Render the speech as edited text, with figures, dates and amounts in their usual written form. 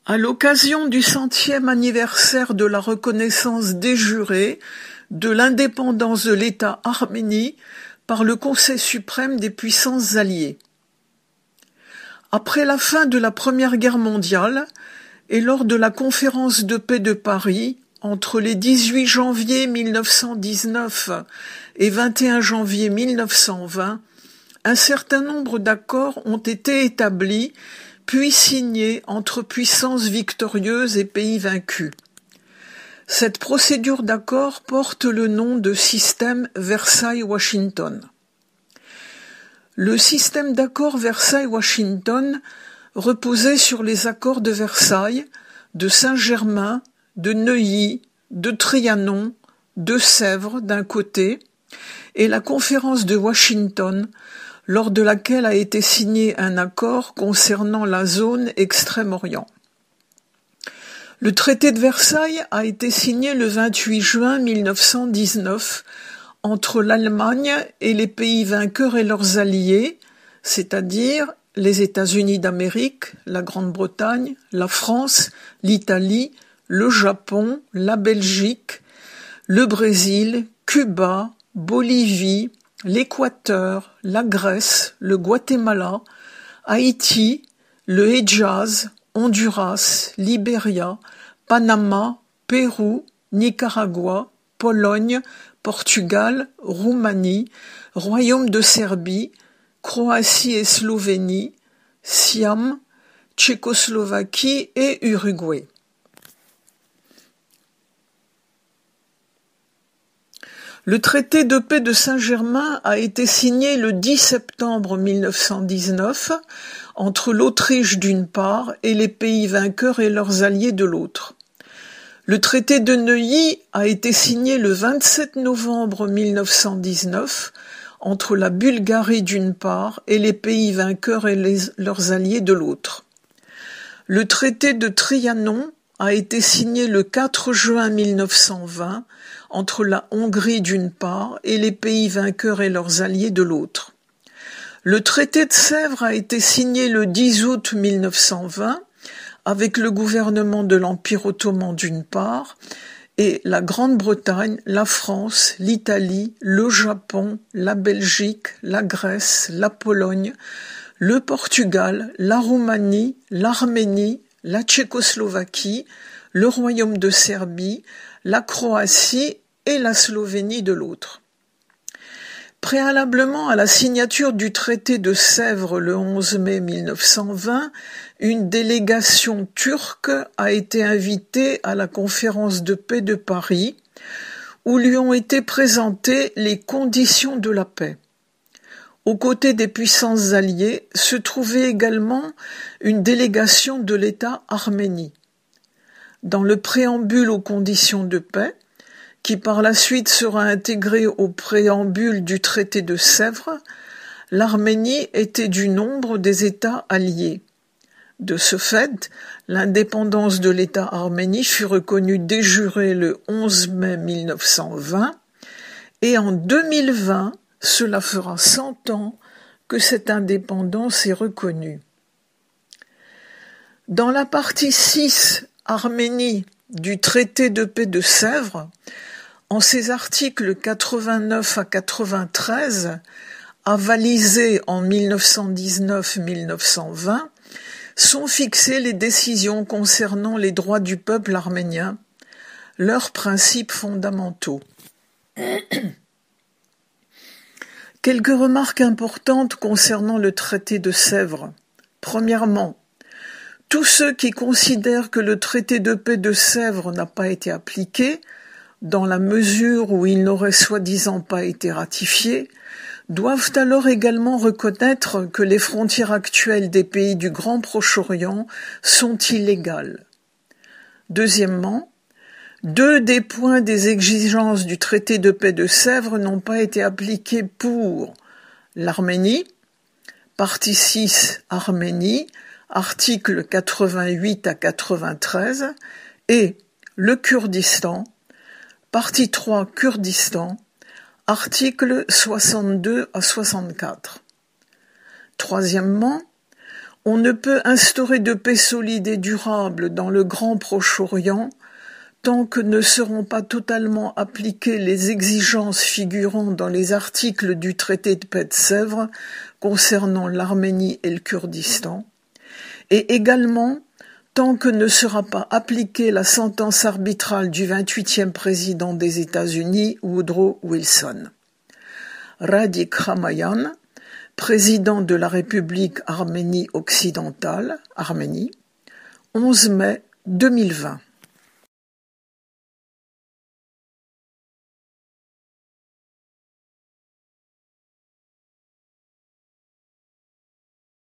À l'occasion du 100e anniversaire de la reconnaissance déjurée de l'indépendance de l'État Arménie par le Conseil suprême des puissances alliées. Après la fin de la Première Guerre mondiale et lors de la conférence de paix de Paris entre les 18 janvier 1919 et 21 janvier 1920, un certain nombre d'accords ont été établis puis signés entre puissances victorieuses et pays vaincus. Cette procédure d'accord porte le nom de système Versailles-Washington. Le système d'accord Versailles-Washington reposait sur les accords de Versailles, de Saint-Germain, de Neuilly, de Trianon, de Sèvres d'un côté, et la conférence de Washington, lors de laquelle a été signé un accord concernant la zone Extrême-Orient. Le traité de Versailles a été signé le 28 juin 1919 entre l'Allemagne et les pays vainqueurs et leurs alliés, c'est-à-dire les États-Unis d'Amérique, la Grande-Bretagne, la France, l'Italie, le Japon, la Belgique, le Brésil, Cuba, Bolivie, l'Équateur, la Grèce, le Guatemala, Haïti, le Hedjaz, Honduras, Libéria, Panama, Pérou, Nicaragua, Pologne, Portugal, Roumanie, Royaume de Serbie, Croatie et Slovénie, Siam, Tchécoslovaquie et Uruguay. Le traité de paix de Saint-Germain a été signé le 10 septembre 1919 entre l'Autriche d'une part et les pays vainqueurs et leurs alliés de l'autre. Le traité de Neuilly a été signé le 27 novembre 1919 entre la Bulgarie d'une part et les pays vainqueurs et leurs alliés de l'autre. Le traité de Trianon a été signé le 4 juin 1920 entre la Hongrie d'une part et les pays vainqueurs et leurs alliés de l'autre. Le traité de Sèvres a été signé le 10 août 1920 avec le gouvernement de l'Empire ottoman d'une part et la Grande-Bretagne, la France, l'Italie, le Japon, la Belgique, la Grèce, la Pologne, le Portugal, la Roumanie, l'Arménie, la Tchécoslovaquie, le Royaume de Serbie, la Croatie et la Slovénie de l'autre. Préalablement à la signature du traité de Sèvres le 11 mai 1920, une délégation turque a été invitée à la conférence de paix de Paris, où lui ont été présentées les conditions de la paix. Aux côtés des puissances alliées se trouvait également une délégation de l'État Arménie. Dans le préambule aux conditions de paix, qui par la suite sera intégré au préambule du traité de Sèvres, l'Arménie était du nombre des États alliés. De ce fait, l'indépendance de l'État Arménie fut reconnue de jure le 11 mai 1920 et en 2020, cela fera 100 ans que cette indépendance est reconnue. Dans la partie 6, Arménie, du traité de paix de Sèvres, en ses articles 89 à 93, avalisés en 1919-1920, sont fixées les décisions concernant les droits du peuple arménien, leurs principes fondamentaux. Quelques remarques importantes concernant le traité de Sèvres. Premièrement, tous ceux qui considèrent que le traité de paix de Sèvres n'a pas été appliqué, dans la mesure où il n'aurait soi-disant pas été ratifié, doivent alors également reconnaître que les frontières actuelles des pays du Grand Proche-Orient sont illégales. Deuxièmement, 2 des points des exigences du traité de paix de Sèvres n'ont pas été appliqués pour l'Arménie, partie 6 Arménie, articles 88 à 93, et le Kurdistan, partie 3 Kurdistan, articles 62 à 64. Troisièmement, On ne peut instaurer de paix solide et durable dans le grand Proche-Orient tant que ne seront pas totalement appliquées les exigences figurant dans les articles du traité de paix de Sèvres concernant l'Arménie et le Kurdistan, et également tant que ne sera pas appliquée la sentence arbitrale du 28e président des États-Unis, Woodrow Wilson. Radik Ramayan, président de la République Arménie occidentale, Arménie, 11 mai 2020.